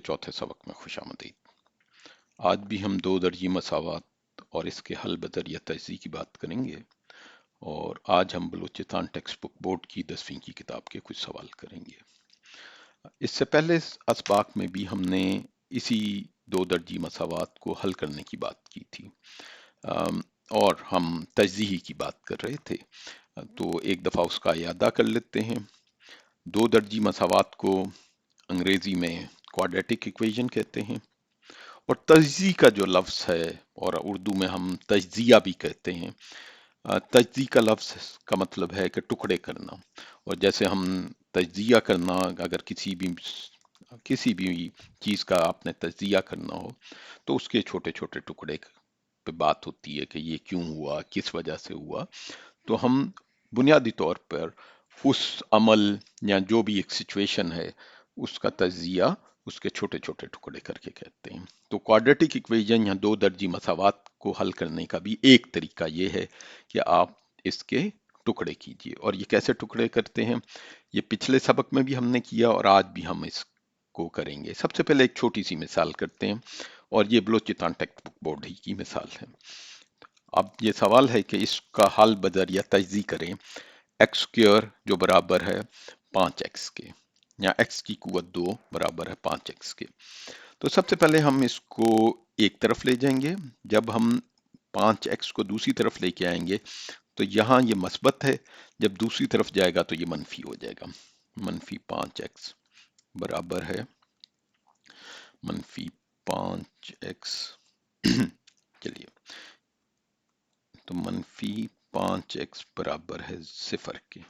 चौथे सबक में खुशामदीद। आज भी हम दो दर्जी मसावात और इसके हल बजरिया तजज़ी की बात करेंगे और आज हम बलूचिस्तान टेक्स्ट बुक बोर्ड की 10वीं की किताब के कुछ सवाल करेंगे। इससे पहले इस असबाक में भी हमने इसी दो दर्जी मसावात को हल करने की बात की थी और हम तजज़ी की बात कर रहे थे। तो एक दफ़ा उसका यादा कर लेते हैं। दो दर्जी मसावात को अंग्रेजी में क्वाड्रेटिक इक्वेशन कहते हैं और तजज़ी का जो लफ्ज़ है और उर्दू में हम तज्जिया भी कहते हैं। तज्जी का लफ्ज़ का मतलब है कि टुकड़े करना, और जैसे हम तज्जिया करना, अगर किसी भी चीज़ का आपने तज्जिया करना हो तो उसके छोटे छोटे टुकड़े पे बात होती है कि ये क्यों हुआ, किस वजह से हुआ। तो हम बुनियादी तौर पर उस अमल या जो भी एक सिचुएशन है उसका तज्जिया उसके छोटे छोटे टुकड़े करके कहते हैं। तो क्वाड्रेटिक इक्वेशन या दो दर्जी मसावात को हल करने का भी एक तरीका ये है कि आप इसके टुकड़े कीजिए। और ये कैसे टुकड़े करते हैं, ये पिछले सबक में भी हमने किया और आज भी हम इसको करेंगे। सबसे पहले एक छोटी सी मिसाल करते हैं और ये बलूचिस्तान टेक्स्ट बुक बोर्ड ही की मिसाल है। अब ये सवाल है कि इसका हल बजरिया तजज़ी करें एक्स स्क्वायर जो बराबर है 5x के, या x की कुवत 2 बराबर है 5x के। तो सबसे पहले हम इसको एक तरफ ले जाएंगे। जब हम 5x को दूसरी तरफ लेके आएंगे तो यहाँ ये मस्बत है, जब दूसरी तरफ जाएगा तो ये मनफी हो जाएगा। मनफी 5x बराबर है मनफी 5x चलिए, तो मनफी 5x बराबर है 0 के।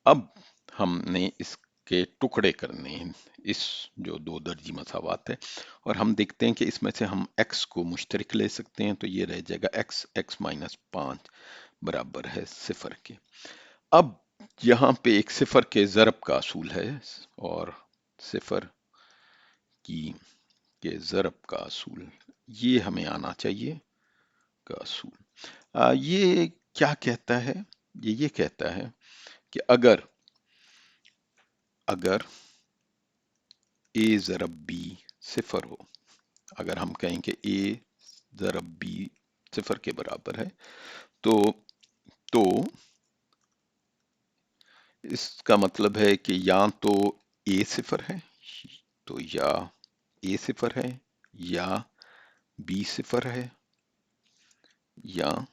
अब हमने इसके टुकड़े करने हैं, इस जो दो दर्जी मसावात है, और हम देखते हैं कि इसमें से हम x को मुश्तरक ले सकते हैं। तो ये रह जाएगा x माइनस 5 बराबर है 0 के। अब यहाँ पे एक 0 के ज़रब का असूल है और 0 के ज़रब का असूल ये हमें आना चाहिए का असूल। ये क्या कहता है, ये कहता है कि अगर a ज़रब b 0 हो, अगर हम कहें कि a ज़रब b 0 के बराबर है तो इसका मतलब है कि या तो a 0 है, तो या a 0 है, या b 0 है, या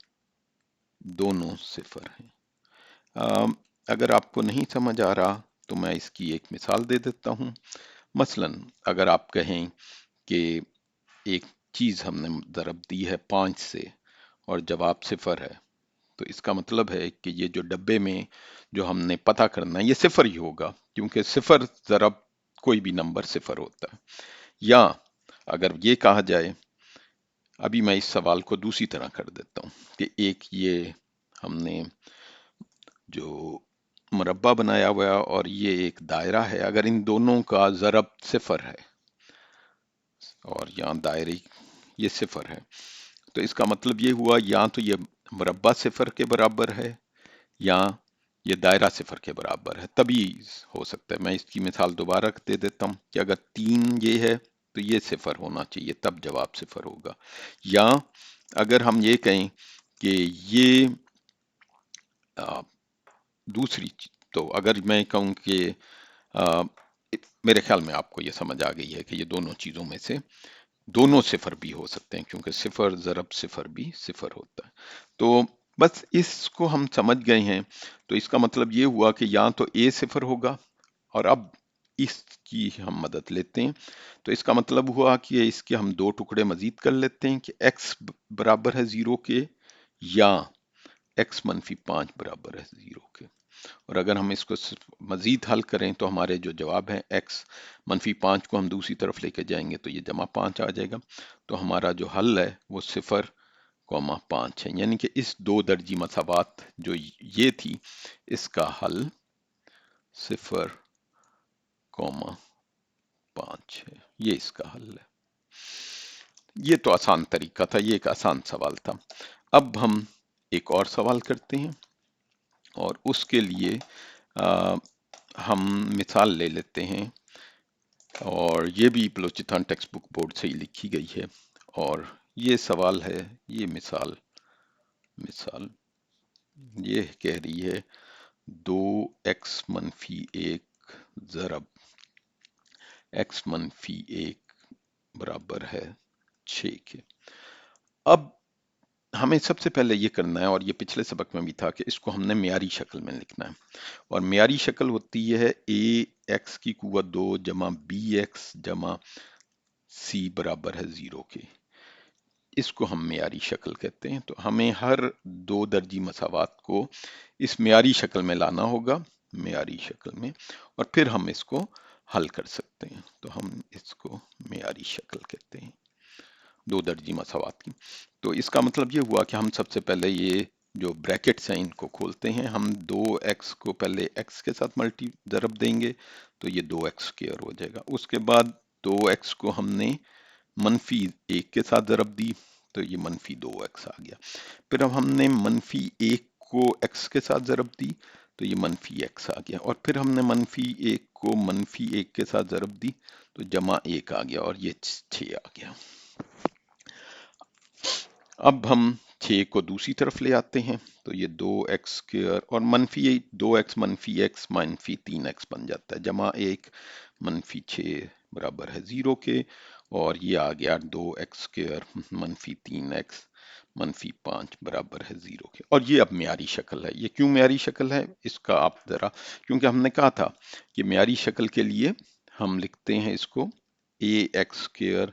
दोनों 0 हैं। अगर आपको नहीं समझ आ रहा तो मैं इसकी एक मिसाल दे देता हूँ। मसलन अगर आप कहें कि एक चीज हमने ज़रब दी है 5 से और जवाब 0 है, तो इसका मतलब है कि ये जो डब्बे में जो हमने पता करना है ये 0 ही होगा, क्योंकि 0 ज़रब कोई भी नंबर 0 होता है। या अगर ये कहा जाए, अभी मैं इस सवाल को दूसरी तरह कर देता हूँ कि एक ये हमने जो मुरब्बा बनाया हुआ है और ये एक दायरा है, अगर इन दोनों का ज़रब 0 है और यहाँ दायरे ये 0 है, तो इसका मतलब ये हुआ या तो ये मुरब्बा 0 के बराबर है या ये दायरा 0 के बराबर है, तभी हो सकता है। मैं इसकी मिसाल दोबारा दे देता हूँ कि अगर 3 ये है तो ये 0 होना चाहिए, तब जवाब 0 होगा। या अगर हम ये कहें कि ये दूसरी, तो अगर मैं कहूँ कि मेरे ख्याल में आपको ये समझ आ गई है कि ये दोनों चीजों में से दोनों 0 भी हो सकते हैं, क्योंकि 0 ज़रब 0 भी 0 होता है। तो बस इसको हम समझ गए हैं। तो इसका मतलब ये हुआ कि या तो a 0 होगा, और अब इसकी हम मदद लेते हैं। तो इसका मतलब हुआ कि इसके हम दो टुकड़े मजीद कर लेते हैं कि x बराबर है 0 के, या x मनफी 5 बराबर है 0 के। और अगर हम इसको मजीद हल करें तो हमारे जो जवाब है x मनफी 5 को हम दूसरी तरफ लेके जाएंगे तो ये जमा 5 आ जाएगा। तो हमारा जो हल है वो 0,5 है, यानी कि इस दो दर्जी मसावात जो ये थी इसका हल 0,5 है, ये इसका हल है। ये तो आसान तरीका था, ये एक आसान सवाल था। अब हम एक और सवाल करते हैं और उसके लिए हम मिसाल ले लेते हैं اور یہ بھی بلوچستان ٹیکسٹ بک بورڈ سے ہی لکھی گئی ہے. اور یہ سوال ہے، یہ مثال یہ کہہ رہی ہے 2x-1 ضرب x-1 برابر ہے 6 کے. اب ہمیں سب سے پہلے یہ کرنا ہے، اور یہ پچھلے سبق میں بھی تھا، کہ اس کو ہم نے معیاری شکل میں لکھنا ہے. اور معیاری شکل ہوتی ہے ax کی قوت 2 جمع bx جمع c برابر ہے 0 کے. اس کو ہم معیاری شکل کہتے ہیں. تو ہمیں ہر دو درجی مساوات کو اس معیاری شکل میں لانا ہوگا، معیاری شکل میں، اور پھر ہم اس کو حل کر سکتے ہیں. تو ہم اس کو معیاری شکل کہتے ہیں دو درجی مساوات کی. تو اس کا مطلب یہ ہوا کہ ہم سب سے پہلے یہ جو بریکٹس ہیں ان کو کھولتے ہیں. ہم 2x کو پہلے x کے ساتھ ضرب دیں گے تو یہ 2x² ہو جائے گا. اس کے بعد 2x کو ہم نے -1 کے ساتھ ضرب دی تو یہ -2x آ گیا. پھر اب ہم نے -1 کو x کے ساتھ ضرب دی تو یہ -x آ گیا. اور پھر ہم نے -1 کو -1 کے ساتھ ضرب دی تو +1 آ گیا، اور یہ 6 آ گیا. اب ہم 6 کو دوسری طرف لے آتے ہیں تو یہ 2x² اور -2x -x -3x بن جاتا ہے. +1 -6 برابر ہے 0 کے. اور یہ آ گیا 2x² -3x -5 برابر ہے 0 کے. اور یہ اب معیاری شکل ہے. یہ کیوں معیاری شکل ہے اس کا آپ ذرا، کیونکہ ہم نے کہا تھا کہ معیاری شکل کے لیے ہم لکھتے ہیں اس کو ax²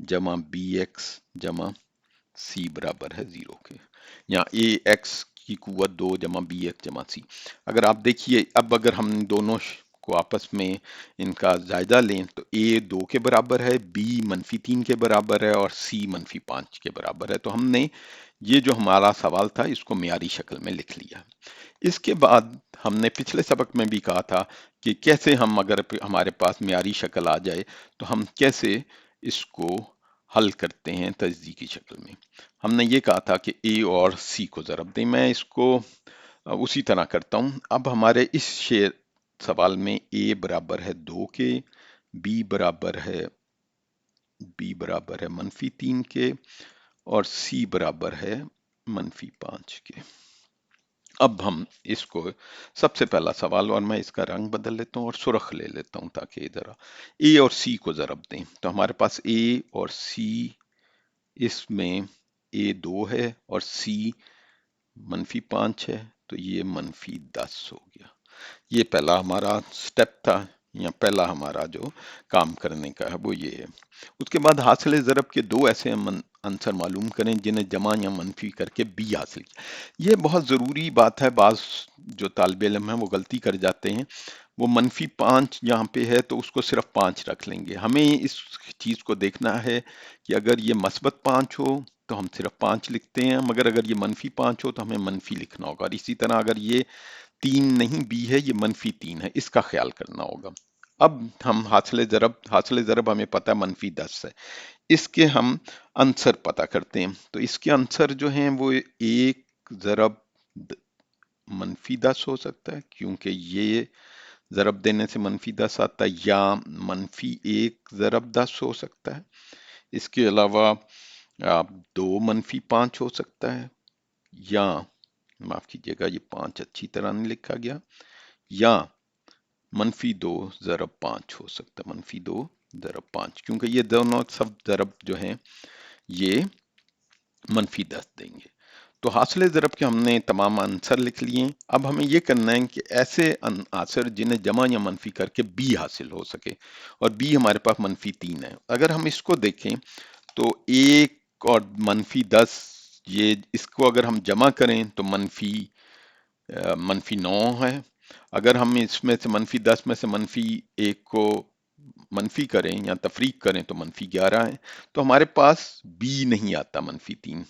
جمع bx جمع c برابر ہے 0 کے. یا ax کی قوت 2 جمع bx جمع c. اگر آپ دیکھیے اب اگر ہم دونوں کو آپس میں ان کا جائزہ لیں تو a 2 کے برابر ہے، b -3 کے برابر ہے، اور c -5 کے برابر ہے. تو ہم نے یہ جو ہمارا سوال تھا اس کو معیاری شکل میں لکھ لیا. اس کے بعد ہم نے پچھلے سبق میں بھی کہا تھا کہ کیسے ہم، اگر ہمارے پاس معیاری شکل آ جائے تو ہم کیسے اس کو حل کرتے ہیں تجزیے کی شکل میں. ہم نے یہ کہا تھا کہ A اور C کو ضرب دیں. میں اس کو اسی طرح کرتا ہوں. اب ہمارے اس سوال میں A برابر ہے 2 کے، B برابر ہے -3 کے، اور C برابر ہے -5 کے. اب ہم اس کو سب سے پہلا سوال، اور میں اس کا رنگ بدل لیتا ہوں اور سرخ لے لیتا ہوں تاکہ ذرا A اور C کو ضرب دیں. تو ہمارے پاس A اور C، اس میں A 2 ہے اور C -5 ہے تو یہ -10 ہو گیا. یہ پہلا ہمارا سٹیپ تھا، یا پہلا ہمارا جو کام کرنے کا ہے وہ یہ ہے. اس کے بعد حاصل ضرب کے دو ایسے عنصر معلوم کریں جنہیں جمع یا منفی کر کے b حاصل کیا. یہ بہت ضروری بات ہے. بعض جو طالب علم ہیں وہ غلطی کر جاتے ہیں، وہ -5 یہاں پہ ہے تو اس کو صرف 5 رکھ لیں گے. ہمیں اس چیز کو دیکھنا ہے کہ اگر یہ مثبت 5 ہو تو ہم صرف 5 لکھتے ہیں، مگر اگر یہ -5 ہو تو ہمیں منفی لکھنا ہوگا. اور اسی طرح اگر یہ 3 نہیں b ہے، یہ -3 ہے، اس کا خیال کرنا ہوگا. اب ہم حاصل ضرب ہمیں پتہ ہے -10 ہے. اس کے ہم عنصر پتہ کرتے ہیں. تو اس کے عنصر جو ہیں وہ 1 ضرب -10 ہو سکتا ہے، کیونکہ یہ ضرب دینے سے -10 آتا ہے، یا -1 ضرب 10 ہو سکتا ہے. اس کے علاوہ 2 -5 ہو سکتا ہے، یا معاف کیجیے گا یہ 5 اچھی طرح نہیں لکھا گیا، یا -2 ضرب 5 ہو سکتا ہے، -2 ضرب 5، کیونکہ یہ دونوں سب ضرب جو ہیں یہ -10 دیں گے. تو حاصل ضرب کے ہم نے تمام عنصر لکھ لیے. اب ہمیں یہ کرنا ہے کہ ایسے عناصر جنہیں جمع یا منفی کر کے b حاصل ہو سکے، اور b ہمارے پاس -3 ہے. اگر ہم اس کو دیکھیں تو 1 اور -10، یہ اس کو اگر ہم جمع کریں تو -9 ہے. اگر ہم اس میں سے -10 میں سے -1 کو منفی کریں یا تفریق کریں تو -11 ہے. تو ہمارے پاس b نہیں آتا -3.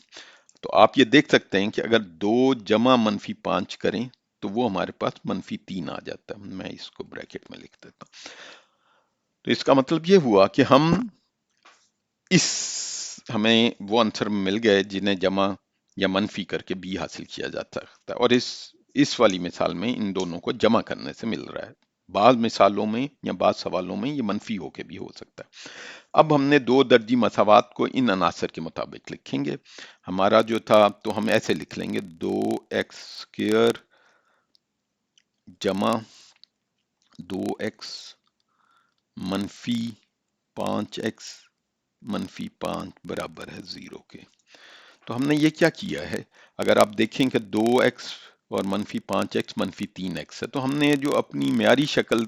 تو آپ یہ دیکھ سکتے ہیں کہ اگر 2 جمع -5 کریں تو وہ ہمارے پاس -3 آ جاتا ہے. میں اس کو بریکٹ میں لکھ دیتا ہوں. تو اس کا مطلب یہ ہوا کہ ہمیں وہ عنصر مل گئے جنہیں جمع یا منفی کر کے b حاصل کیا جا سکتا ہے، اور اس والی مثال میں ان دونوں کو جمع کرنے سے مل رہا ہے. بعض मिसालों में या بعض सवालों में ये मनफी होके भी हो सकता है। अब हमने दो दर्जी मसावात को इन अनासर के मुताबिक लिखेंगे। हमारा जो था तो हम ऐसे लिख लेंगे 2x² जमा 2x मनफी 5x मनफी 5 बराबर है 0 के। तो हमने ये क्या किया है, अगर आप देखें कि 2x और मनफी 5x मनफी 3x है, तो हमने जो अपनी म्यारी शक्ल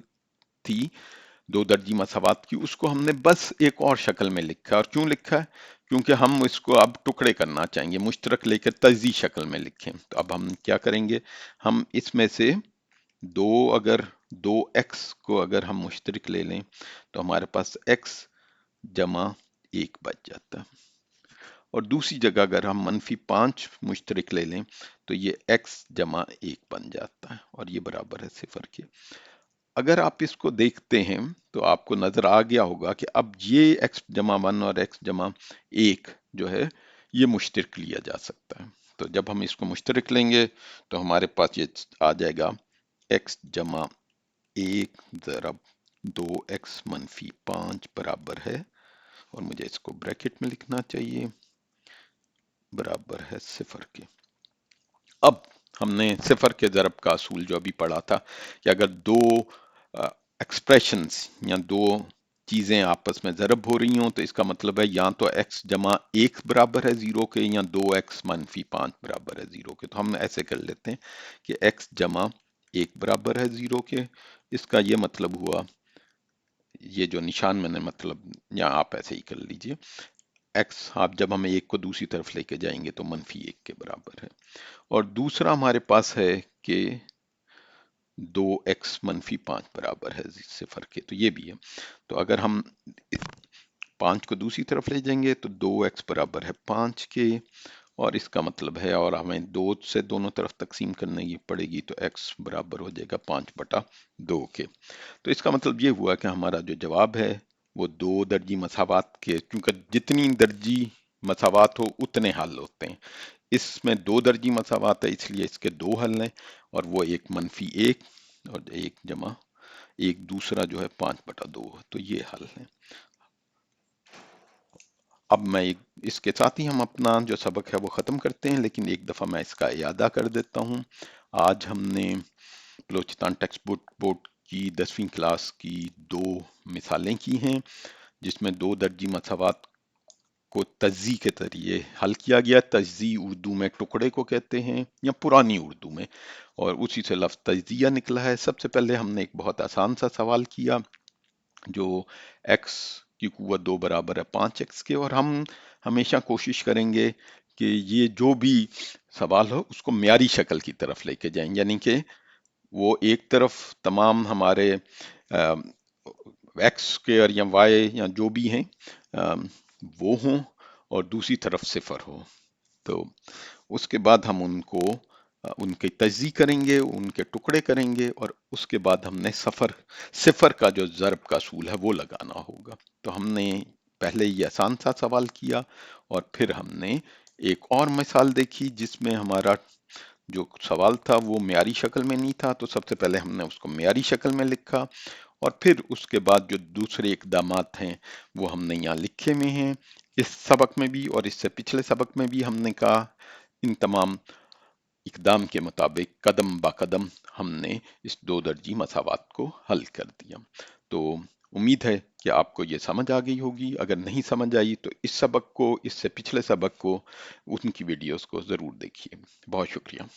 थी दो दर्जी मसावात की, उसको हमने बस एक और शक्ल में लिखा है। और क्यों लिखा है? क्योंकि हम इसको अब टुकड़े करना चाहेंगे, मुश्तरक लेकर तजी शक्ल में लिखें। तो अब हम क्या करेंगे, हम इसमें से अगर 2x को अगर हम मुश्तरक ले लें तो हमारे पास x जमा 1 बच जाता है। और दूसरी जगह अगर हम मनफी 5 मुश्तरक ले लें तो ये x जमा 1 बन जाता है और ये बराबर है 0 के। अगर आप इसको देखते हैं तो आपको नजर आ गया होगा कि अब ये x जमा 1 और x जमा 1 जो है ये मुश्तरक लिया जा सकता है। तो जब हम इसको मुश्तरक लेंगे तो हमारे पास ये आ जाएगा x जमा 1 ज़रब 2x मनफी 5 बराबर है, और मुझे इसको ब्रैकेट में लिखना चाहिए, बराबर है 0 के। अब हमने 0 के ज़रब का असूल जो अभी पढ़ा था कि अगर दो एक्सप्रेशंस या दो चीजें आपस में ज़रब हो रही हों तो इसका मतलब है या तो x जमा 1 बराबर है 0 के या 2x मनफी 5 बराबर है 0 के। तो हम ऐसे कर लेते हैं कि x जमा 1 बराबर है 0 के। इसका ये मतलब हुआ, ये जो निशान मैंने मतलब, या आप ऐसे ही कर लीजिए, x आप जब हम एक को दूसरी तरफ लेके जाएंगे तो मनफी 1 के बराबर है। और दूसरा हमारे पास है कि 2x मनफी 5 बराबर है 0 के, तो ये भी है। तो अगर हम 5 को दूसरी तरफ ले जाएंगे तो 2x बराबर है 5 के, और इसका मतलब है, और हमें 2 से दोनों तरफ तकसीम करने की पड़ेगी तो x बराबर हो जाएगा 5/2 के। तो इसका मतलब ये हुआ कि हमारा जो जवाब है वो दो दर्जी मसावात के, क्योंकि जितनी दर्जी मसावात हो उतने हल होते हैं। इसमें दो दर्जी मसावात है इसलिए इसके दो हल हैं, और वो एक मनफी 1 और एक जमा एक दूसरा जो है 5/2, तो ये हल है। अब मैं इसके साथ ही हम अपना जो सबक है वो ख़त्म करते हैं, लेकिन एक दफ़ा मैं इसका इयादा कर देता हूँ। आज हमने बलोचिस्तान टेक्स्ट बुक बोर्ड की 10वीं क्लास की दो मिसालें की हैं, जिसमें दो दर्जी मसावात को तजी के जरिए हल किया गया। तजी उर्दू में टुकड़े को कहते हैं या पुरानी उर्दू में, और उसी से लफ्ज़ तजिया निकला है। सबसे पहले हमने एक बहुत आसान सा सवाल किया जो x की कुव्वत 2 बराबर है 5x के, और हम हमेशा कोशिश करेंगे कि ये जो भी सवाल हो उसको म्यारी शक्ल की तरफ लेके जाएं, यानी कि वो एक तरफ तमाम हमारे एक्स स्क्वायर या वाई या जो भी हैं वो हों, और दूसरी तरफ 0 हो। तो उसके बाद हम उनको उनकी तजज़ी करेंगे, उनके टुकड़े करेंगे, और उसके बाद हमने 0 का जो ज़रब का असूल है वो लगाना होगा। तो हमने पहले ये आसान सा सवाल किया, और फिर हमने एक और मिसाल देखी जिसमें हमारा जो सवाल था वो म्यारी शक्ल में नहीं था। तो सबसे पहले हमने उसको म्यारी शक्ल में लिखा, और फिर उसके बाद जो दूसरे इकदामात हैं वो हमने यहाँ लिखे हुए हैं इस सबक में भी, और इससे पिछले सबक में भी हमने कहा इन तमाम इकदाम के मुताबिक कदम ब कदम हमने इस दो दर्जी मसावात को हल कर दिया। तो उम्मीद है कि आपको ये समझ आ गई होगी। अगर नहीं समझ आई तो इस सबक को, इससे पिछले सबक को, उनकी वीडियोस को ज़रूर देखिए। बहुत शुक्रिया।